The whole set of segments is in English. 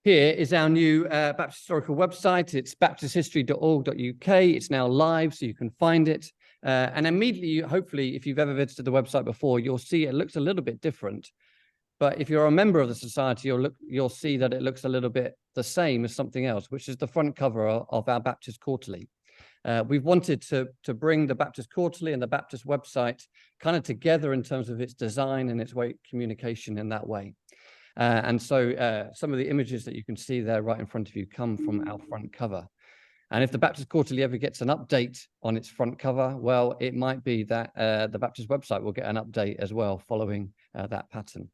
Here is our new Baptist Historical website. It's baptisthistory.org.uk. It's now live, so you can find it. And immediately, hopefully, if you've ever visited the website before, you'll see it looks a little bit different. But if you're a member of the society, you'll see that it looks a little bit the same as something else, which is the front cover of our Baptist Quarterly. We've wanted to bring the Baptist Quarterly and the Baptist website kind of together in terms of its design and its way communication in that way. And so some of the images that you can see there right in front of you come from our front cover. And if the Baptist Quarterly ever gets an update on its front cover, well, it might be that the Baptist website will get an update as well following that pattern.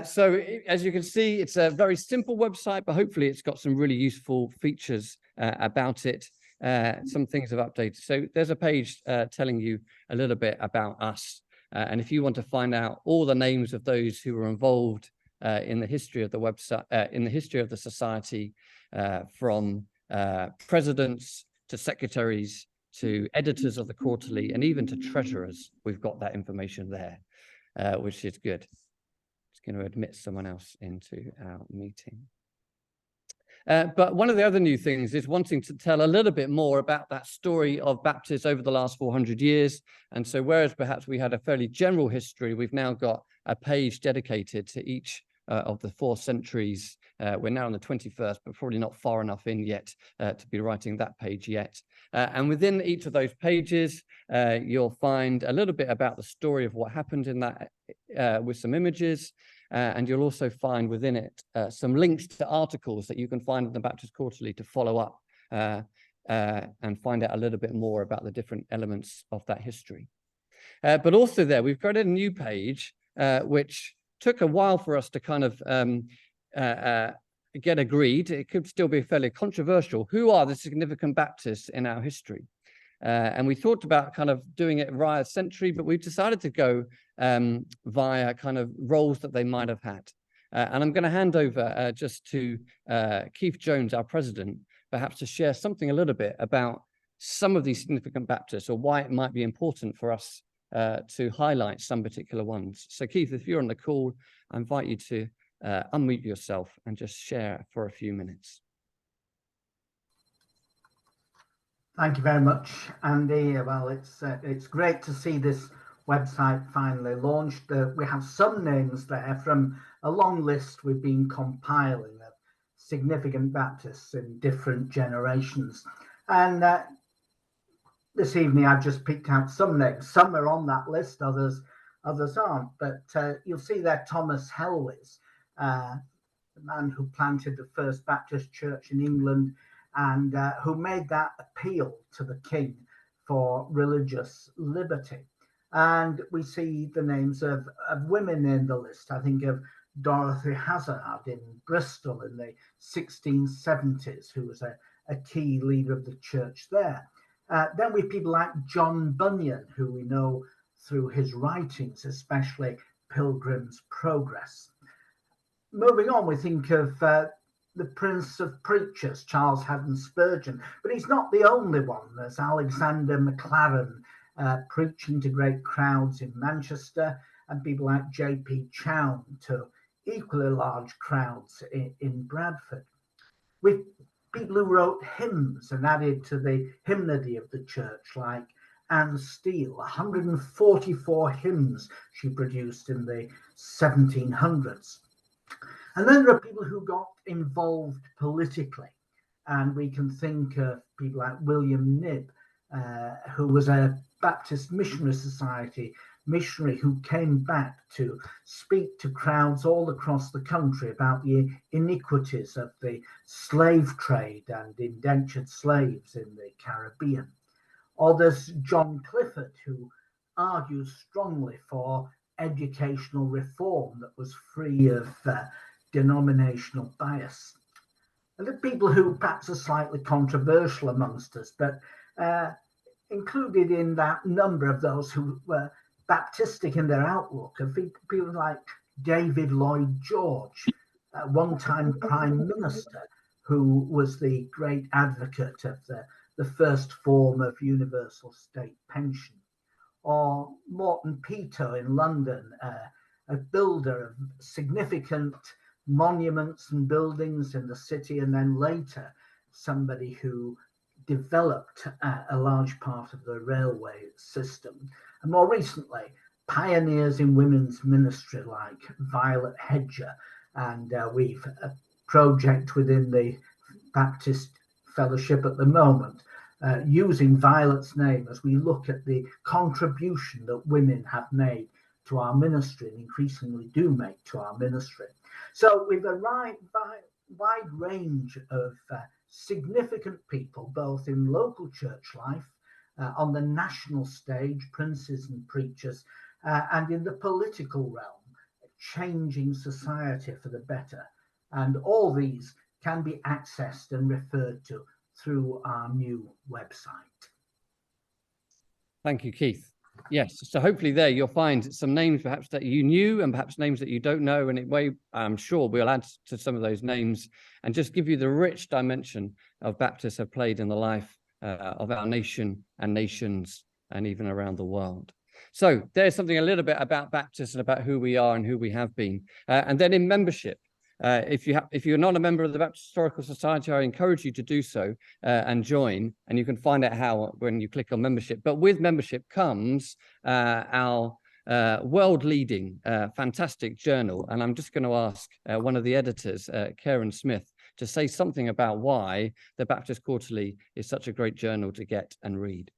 So as you can see, it's a very simple website, but hopefully it's got some really useful features about it. Some things have updated. So there's a page telling you a little bit about us. And if you want to find out all the names of those who were involved in the history of the website, in the history of the society, from presidents to secretaries to editors of the quarterly and even to treasurers, we've got that information there, which is good. Just going to admit someone else into our meeting. But one of the other new things is wanting to tell a little bit more about that story of Baptists over the last 400 years. And so whereas perhaps we had a fairly general history, we've now got a page dedicated to each of the 4 centuries. We're now on the 21st, but probably not far enough in yet to be writing that page yet. And within each of those pages, you'll find a little bit about the story of what happened in that with some images. And you'll also find within it some links to articles that you can find in the Baptist Quarterly to follow up and find out a little bit more about the different elements of that history. But also there, we've created a new page, which took a while for us to kind of get agreed. It could still be fairly controversial. Who are the significant Baptists in our history? And we thought about kind of doing it via century, but we've decided to go via kind of roles that they might have had. And I'm going to hand over just to Keith Jones, our president, perhaps to share something a little bit about some of these significant Baptists or why it might be important for us to highlight some particular ones. So Keith, if you're on the call, I invite you to unmute yourself and just share for a few minutes. Thank you very much, Andy. Well, it's great to see this website finally launched. We have some names there from a long list we've been compiling of significant Baptists in different generations. And this evening I've just picked out some names. Some are on that list, others aren't. But you'll see there Thomas Helwys, the man who planted the first Baptist church in England and who made that appeal to the king for religious liberty. And we see the names of women in the list. I think of Dorothy Hazard in Bristol in the 1670s, who was a key leader of the church there. Then we have people like John Bunyan, who we know through his writings, especially Pilgrim's Progress. Moving on, we think of the Prince of Preachers, Charles Haddon Spurgeon, but he's not the only one. There's Alexander MacLaren preaching to great crowds in Manchester, and people like J.P. Chown to equally large crowds in Bradford. With people who wrote hymns and added to the hymnody of the church, like Anne Steele, 144 hymns she produced in the 1700s. And then there are people who got involved politically, and we can think of people like William Knibb, who was a Baptist Missionary Society missionary who came back to speak to crowds all across the country about the iniquities of the slave trade and indentured slaves in the Caribbean. Or there's John Clifford, who argues strongly for educational reform that was free of denominational bias. And the people who perhaps are slightly controversial amongst us, but included in that number of those who were Baptistic in their outlook, of people like David Lloyd George, one-time Prime Minister, who was the great advocate of the first form of universal state pension. Or Morton Peto in London, a builder of significant monuments and buildings in the city, and then later somebody who developed a large part of the railway system. And more recently, pioneers in women's ministry like Violet Hedger, and we've a project within the Baptist Fellowship at the moment using Violet's name as we look at the contribution that women have made to our ministry and increasingly do make to our ministry. So we've a wide range of significant people, both in local church life, on the national stage, princes and preachers, and in the political realm, changing society for the better. And all these can be accessed and referred to through our new website. Thank you, Keith. Yes, so hopefully there you'll find some names perhaps that you knew and perhaps names that you don't know, and I'm sure we'll add to some of those names and just give you the rich dimension of Baptists have played in the life of our nation and nations and even around the world. So there's something a little bit about Baptists and about who we are and who we have been. And then in membership, if you're not a member of the Baptist Historical Society, I encourage you to do so and join. And you can find out how when you click on membership. But with membership comes our world-leading, fantastic journal. And I'm just going to ask one of the editors, Karen Smith, to say something about why the Baptist Quarterly is such a great journal to get and read.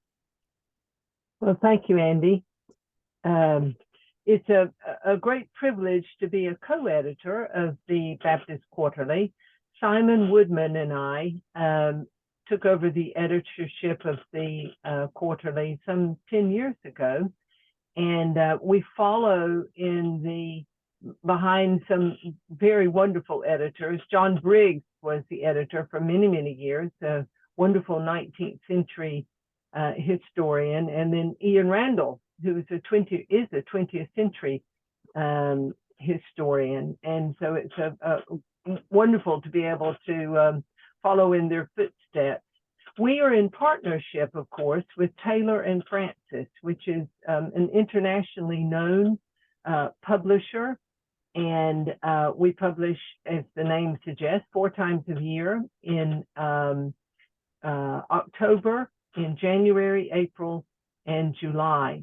Well, thank you, Andy. It's a great privilege to be a co-editor of the Baptist Quarterly. Simon Woodman and I took over the editorship of the Quarterly some 10 years ago, and we follow behind some very wonderful editors. John Briggs was the editor for many, many years, a wonderful 19th century historian, and then Ian Randall, who is a 20th century historian. And so it's wonderful to be able to follow in their footsteps. We are in partnership, of course, with Taylor and Francis, which is an internationally known publisher. And we publish, as the name suggests, 4 times a year in October, in January, April, and July.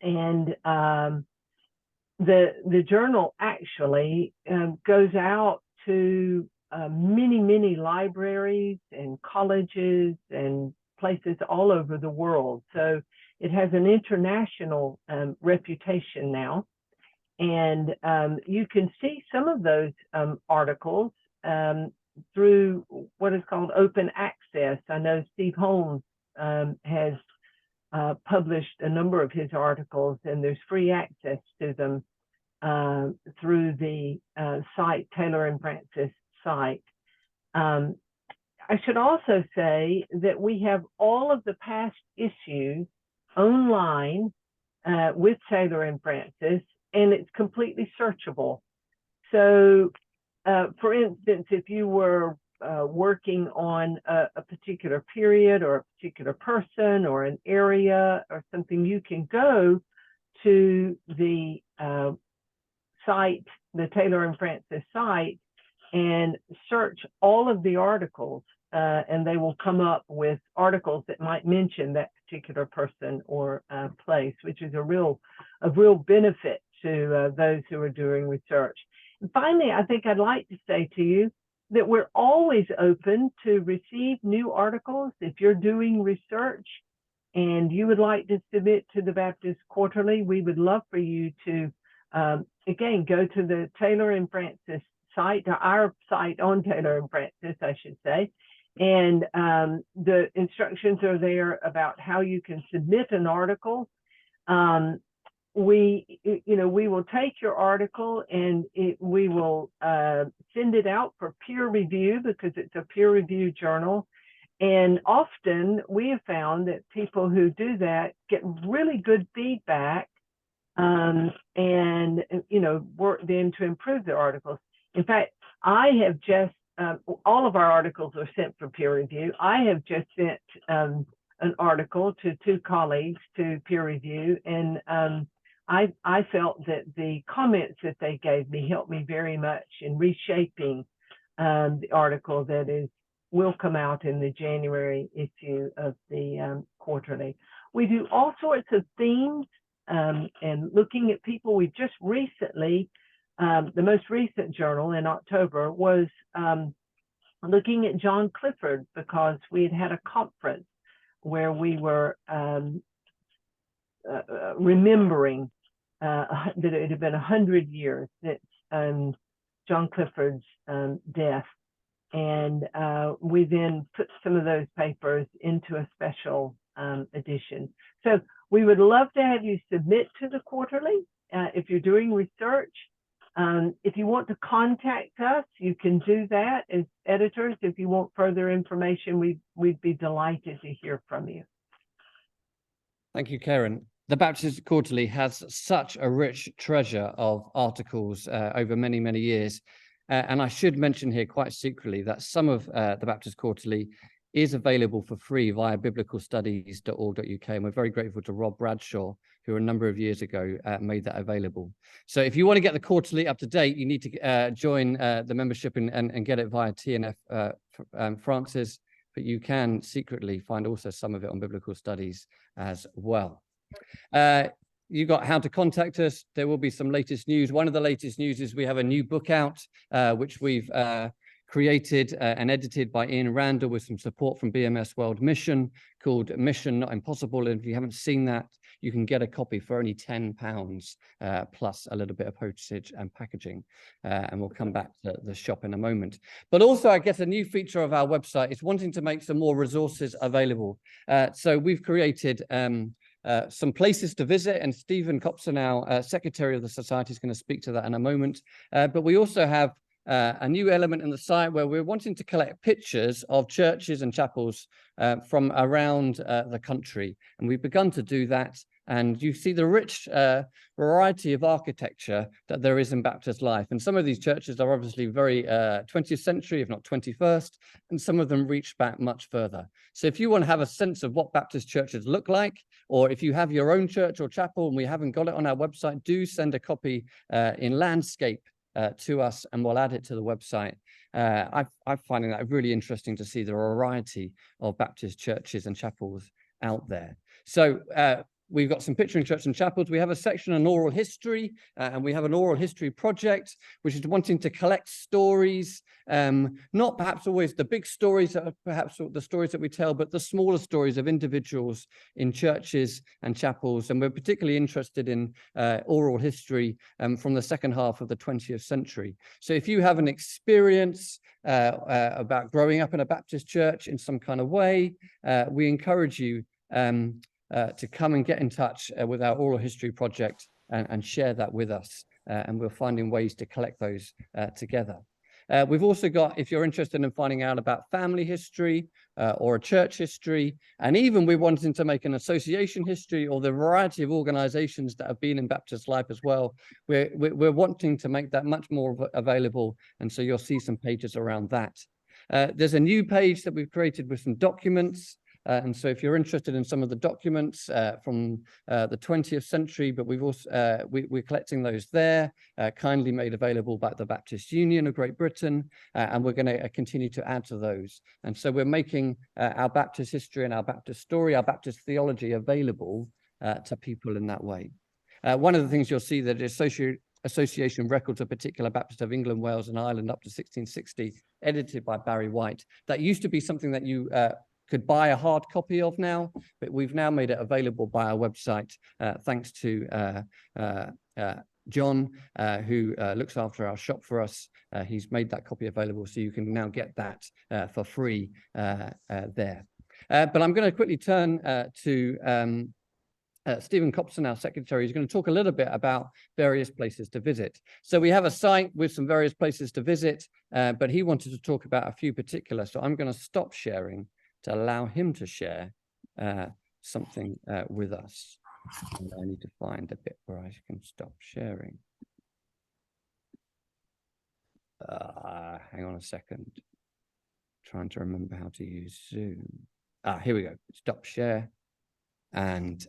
And the journal actually goes out to many libraries and colleges and places all over the world. So it has an international reputation now. And you can see some of those articles through what is called open access. I know Steve Holmes has published a number of his articles, and there's free access to them through the site, Taylor and Francis site. I should also say that we have all of the past issues online with Taylor and Francis, and it's completely searchable. So, for instance, if you were working on a particular period or a particular person or an area or something, you can go to the site, the Taylor and Francis site, and search all of the articles, and they will come up with articles that might mention that particular person or place, which is a real benefit to those who are doing research. And finally, I think I'd like to say to you that we're always open to receive new articles. If you're doing research and you would like to submit to the Baptist Quarterly, we would love for you to, again, go to the Taylor and Francis site, our site on Taylor and Francis, I should say, and the instructions are there about how you can submit an article. We will take your article and we will send it out for peer review, because it's a peer review journal. And often we have found that people who do that get really good feedback and, work then to improve their articles. In fact, I have just, all of our articles are sent for peer review. I have just sent an article to 2 colleagues to peer review, and I felt that the comments that they gave me helped me very much in reshaping the article that will come out in the January issue of the quarterly. We do all sorts of themes and looking at people. We just recently, the most recent journal in October was looking at John Clifford, because we had a conference where we were remembering that it had been 100 years since John Clifford's death. And we then put some of those papers into a special edition. So we would love to have you submit to the quarterly if you're doing research. If you want to contact us, you can do that as editors. If you want further information, we'd be delighted to hear from you. Thank you, Karen. The Baptist Quarterly has such a rich treasure of articles over many, many years. And I should mention here quite secretly that some of the Baptist Quarterly is available for free via biblicalstudies.org.uk. And we're very grateful to Rob Bradshaw, who a number of years ago made that available. So if you want to get the quarterly up to date, you need to join the membership and get it via TNF Francis, but you can secretly find also some of it on Biblical Studies as well. You got how to contact us. There will be some latest news. One of the latest news is we have a new book out, which we've created and edited by Ian Randall with some support from BMS World Mission, called Mission Not Impossible. And if you haven't seen that, you can get a copy for only £10 plus a little bit of postage and packaging. And we'll come back to the shop in a moment. But also, I guess a new feature of our website is wanting to make some more resources available. So we've created some places to visit, and Stephen Copson, our Secretary of the Society, is going to speak to that in a moment. But we also have a new element in the site where we're wanting to collect pictures of churches and chapels from around the country. And we've begun to do that. And you see the rich variety of architecture that there is in Baptist life. And some of these churches are obviously very 20th century, if not 21st, and some of them reach back much further. So if you want to have a sense of what Baptist churches look like, or if you have your own church or chapel and we haven't got it on our website, do send a copy in landscape to us, and we'll add it to the website. I'm finding that really interesting to see the variety of Baptist churches and chapels out there. So we've got some picture in church and chapels. We have a section on oral history, and we have an oral history project, which is wanting to collect stories, not perhaps always the big stories that are perhaps the stories that we tell, but the smaller stories of individuals in churches and chapels. And we're particularly interested in oral history from the second half of the 20th century. So if you have an experience about growing up in a Baptist church in some kind of way, we encourage you to come and get in touch with our oral history project and share that with us. And we're finding ways to collect those together. We've also got, if you're interested in finding out about family history or a church history, and even we're wanting to make an association history or the variety of organizations that have been in Baptist life as well, we're wanting to make that much more available. And so you'll see some pages around that. There's a new page that we've created with some documents. And so if you're interested in some of the documents from the 20th century, but we've also we're collecting those there, kindly made available by the Baptist Union of Great Britain, and we're going to continue to add to those. And so we're making our Baptist history and our Baptist story, our Baptist theology available to people in that way. One of the things you'll see that association records of particular Baptist of England, Wales and Ireland up to 1660, edited by Barry White. That used to be something that you could buy a hard copy of now, but we've now made it available by our website, thanks to John, who looks after our shop for us. He's made that copy available, so you can now get that for free there. But I'm going to quickly turn to Stephen Copson, our secretary, is going to talk a little bit about various places to visit. So we have a site with some various places to visit, but he wanted to talk about a few particular. So I'm going to stop sharing to allow him to share something with us. And I need to find a bit where I can stop sharing. Hang on a second. Trying to remember how to use Zoom. Here we go. Stop share. And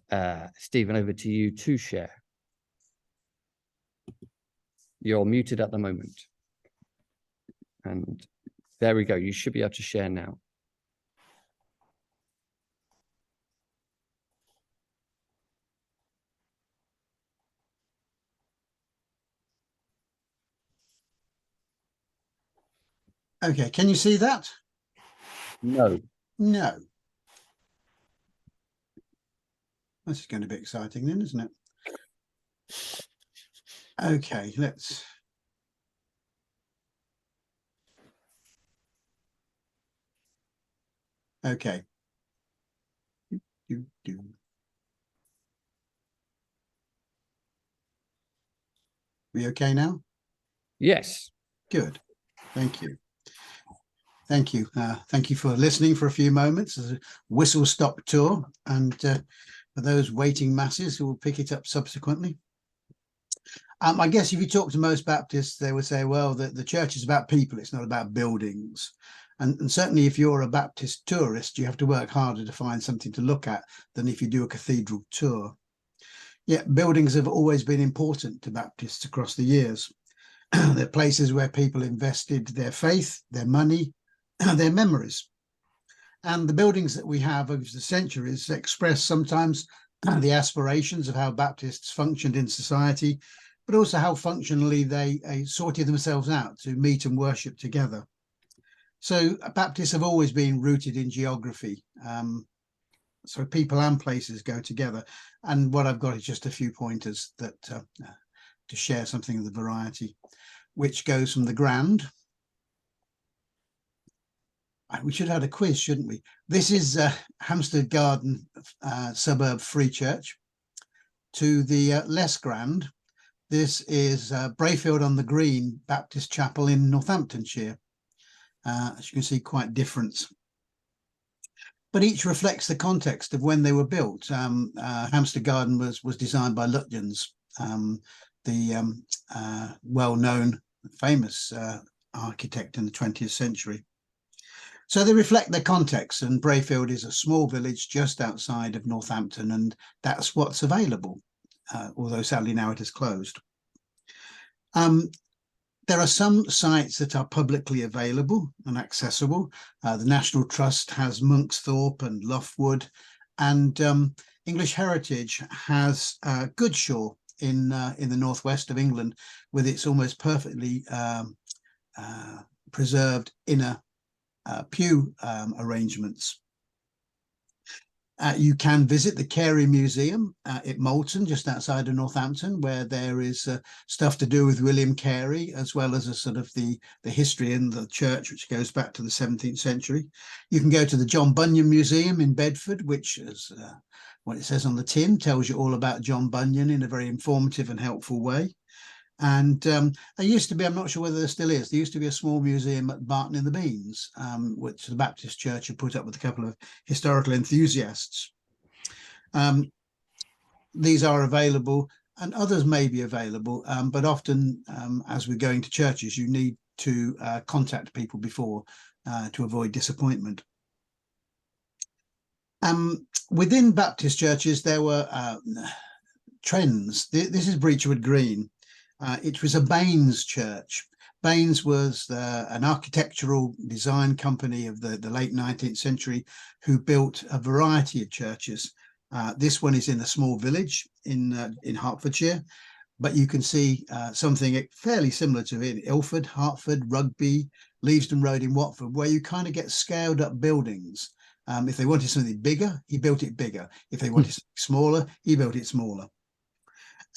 Stephen, over to you to share. You're muted at the moment. And there we go. You should be able to share now. Okay, can you see that? No. No. This is going to be exciting then, isn't it? Okay, let's... Okay. We okay now? Yes. Good. Thank you. Thank you. Thank you for listening for a few moments as a whistle-stop tour, and for those waiting masses who will pick it up subsequently. I guess if you talk to most Baptists, they would say, well, the church is about people, it's not about buildings. And certainly if you're a Baptist tourist, you have to work harder to find something to look at than if you do a cathedral tour. Yet buildings have always been important to Baptists across the years. They're places where people invested their faith, their money, their memories. And the buildings that we have over the centuries express sometimes the aspirations of how Baptists functioned in society, but also how functionally they sorted themselves out to meet and worship together. So Baptists have always been rooted in geography. So people and places go together. And what I've got is just a few pointers that to share something of the variety, which goes from the grand. We should have had a quiz, shouldn't we? This is Hampstead Garden Suburb Free Church. To the less grand, this is Brayfield on the Green Baptist Chapel in Northamptonshire. As you can see, quite different. But each reflects the context of when they were built. Hampstead Garden was designed by Lutyens, the well-known, famous architect in the 20th century. So they reflect their context, and Brayfield is a small village just outside of Northampton, and that's what's available, although sadly now it is closed. There are some sites that are publicly available and accessible. The National Trust has Monksthorpe and Loughwood, and English Heritage has Goodshaw in the northwest of England, with its almost perfectly preserved inner pew arrangements. You can visit the Carey Museum at Moulton, just outside of Northampton, where there is stuff to do with William Carey, as well as a sort of the history in the church, which goes back to the 17th century. You can go to the John Bunyan Museum in Bedford, which is what it says on the tin, tells you all about John Bunyan in a very informative and helpful way. And there used to be, I'm not sure whether there still is, there used to be a small museum at Barton in the Beans, which the Baptist Church had put up with a couple of historical enthusiasts. These are available, and others may be available, but often as we're going to churches, you need to contact people before to avoid disappointment. Within Baptist churches, there were trends. This is Breachwood Green. It was a Baines church. Baines was an architectural design company of the late 19th century who built a variety of churches. This one is in a small village in Hertfordshire, but you can see something fairly similar to it in Ilford, Hertford, Rugby, Leavesden Road in Watford, where you kind of get scaled up buildings. If they wanted something bigger, he built it bigger. If they wanted something smaller, he built it smaller.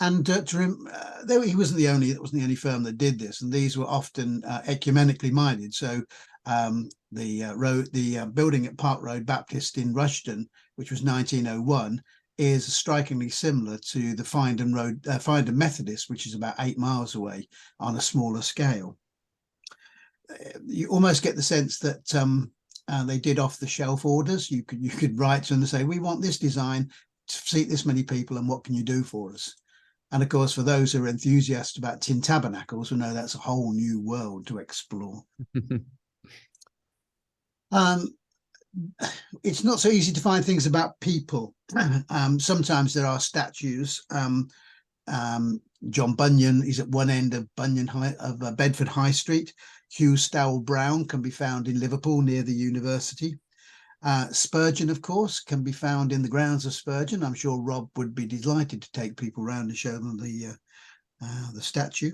And he wasn't the only firm that did this, and these were often ecumenically minded. So the building at Park Road Baptist in Rushden, which was 1901, is strikingly similar to the Findham Methodist, which is about 8 miles away on a smaller scale. You almost get the sense that they did off-the-shelf orders. You could write to them and say, we want this design to seat this many people, and what can you do for us? And of course, for those who are enthusiasts about tin tabernacles, we know that's a whole new world to explore. It's not so easy to find things about people. Sometimes there are statues. John Bunyan is at one end of Bedford High Street. Hugh Stowell Brown can be found in Liverpool near the university. Spurgeon, of course, can be found in the grounds of Spurgeon. I'm sure Rob would be delighted to take people around and show them the statue.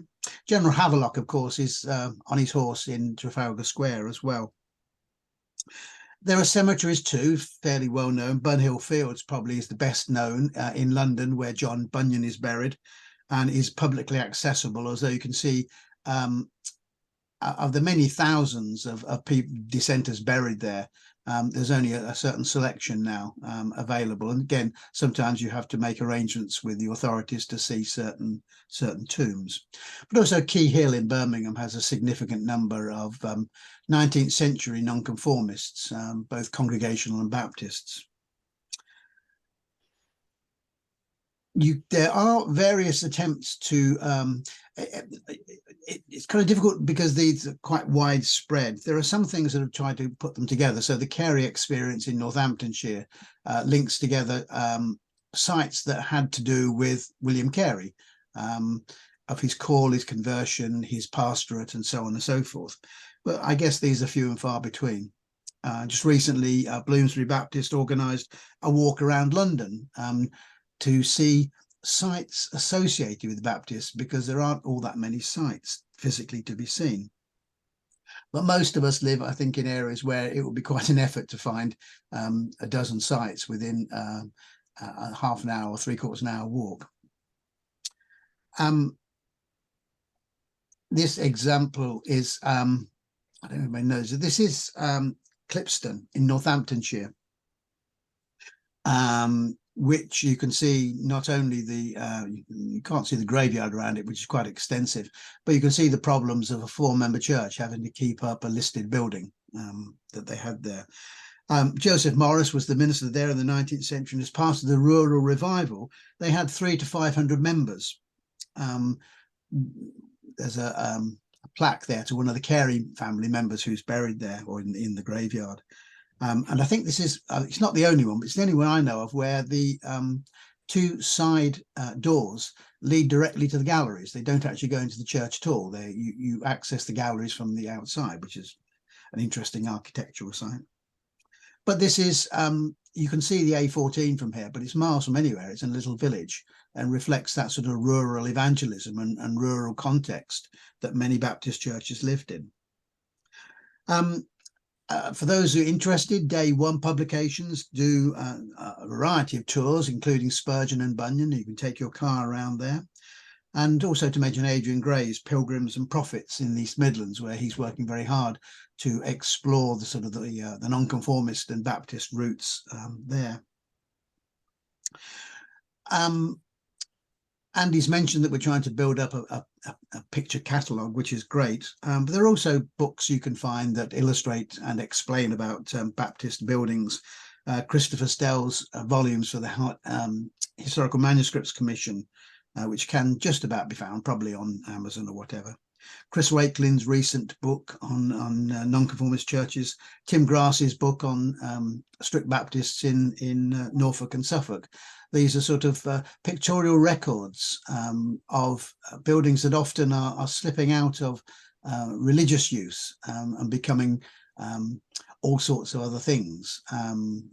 General Havelock, of course, is on his horse in Trafalgar Square as well. There are cemeteries too, fairly well known. Bunhill Fields probably is the best known in London, where John Bunyan is buried, and is publicly accessible, although you can see of the many thousands of dissenters buried there, there's only a certain selection now available. And again, sometimes you have to make arrangements with the authorities to see certain tombs. But also Key Hill in Birmingham has a significant number of 19th century nonconformists, both Congregational and Baptists. There are various attempts to it's kind of difficult because these are quite widespread. There are some things that have tried to put them together. So the Carey experience in Northamptonshire links together sites that had to do with William Carey, of his call, his conversion, his pastorate, and so on and so forth. But I guess these are few and far between. Just recently, Bloomsbury Baptist organised a walk around London to see sites associated with Baptists, because there aren't all that many sites physically to be seen. But most of us live, I think, in areas where it would be quite an effort to find a dozen sites within a half an hour or three-quarters an hour walk. This example is, I don't know if anybody knows it, this is Clipston in Northamptonshire. Which you can see not only you can't see the graveyard around it, which is quite extensive, but you can see the problems of a 4-member church having to keep up a listed building that they had there. Joseph Morris was the minister there in the 19th century, and as part of the rural revival, they had 300 to 500 members. There's a plaque there to one of the Carey family members who's buried there, or in the graveyard. And I think this is, it's not the only one, but it's the only one I know of where the 2 side doors lead directly to the galleries. They don't actually go into the church at all. You access the galleries from the outside, which is an interesting architectural site. But this is, you can see the A14 from here, but it's miles from anywhere. It's in a little village and reflects that sort of rural evangelism and rural context that many Baptist churches lived in. For those who are interested, Day One publications do a variety of tours, including Spurgeon and Bunyan. You can take your car around there. And also to mention Adrian Gray's Pilgrims and Prophets in the East Midlands, where he's working very hard to explore the sort of the nonconformist and Baptist roots there. Andy's mentioned that we're trying to build up a picture catalogue, which is great. But there are also books you can find that illustrate and explain about Baptist buildings. Christopher Stell's volumes for the Historical Manuscripts Commission, which can just about be found, probably on Amazon or whatever. Chris Wakelin's recent book on nonconformist churches. Tim Grass's book on strict Baptists in Norfolk and Suffolk. These are sort of pictorial records of buildings that often are slipping out of religious use and becoming all sorts of other things,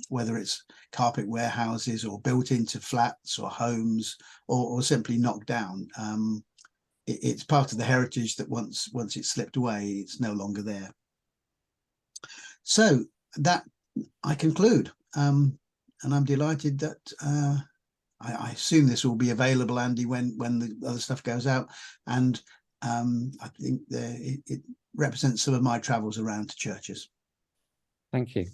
whether it's carpet warehouses or built into flats or homes or simply knocked down. It's part of the heritage that once it slipped away, it's no longer there. So that I conclude, and I'm delighted that I assume this will be available, Andy, when the other stuff goes out, and I think it represents some of my travels around to churches. Thank you.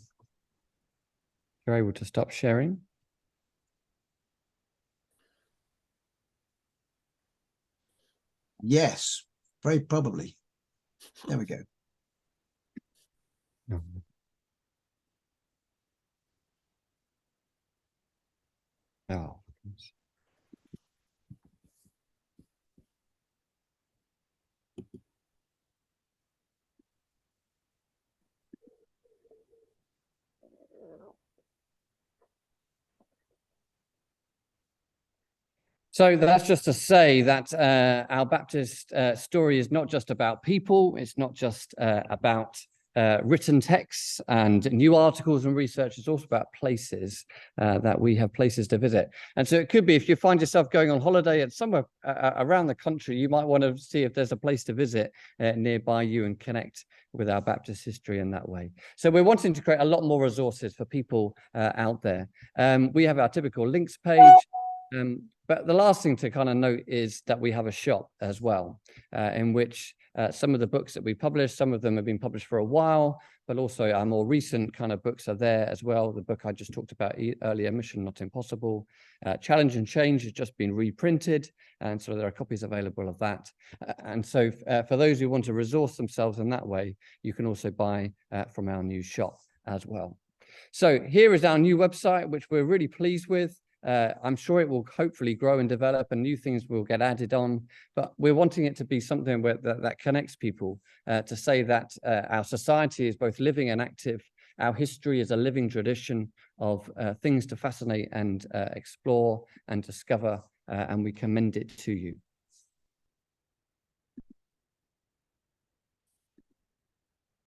You're able to stop sharing. Yes, very probably. There we go. No. Oh. So that's just to say that our Baptist story is not just about people. It's not just about written texts and new articles and research. It's also about places that we have places to visit. And so it could be if you find yourself going on holiday at somewhere around the country, you might want to see if there's a place to visit nearby you and connect with our Baptist history in that way. So we're wanting to create a lot more resources for people out there. We have our typical links page. But the last thing to kind of note is that we have a shop as well, in which some of the books that we publish, some of them have been published for a while, but also our more recent kind of books are there as well. The book I just talked about earlier, Mission Not Impossible, Challenge and Change has just been reprinted, and so there are copies available of that. And so for those who want to resource themselves in that way, you can also buy from our new shop as well. So here is our new website, which we're really pleased with. I'm sure it will hopefully grow and develop and new things will get added on, but we're wanting it to be something that connects people, to say that our society is both living and active. Our history is a living tradition of things to fascinate and explore and discover, and we commend it to you.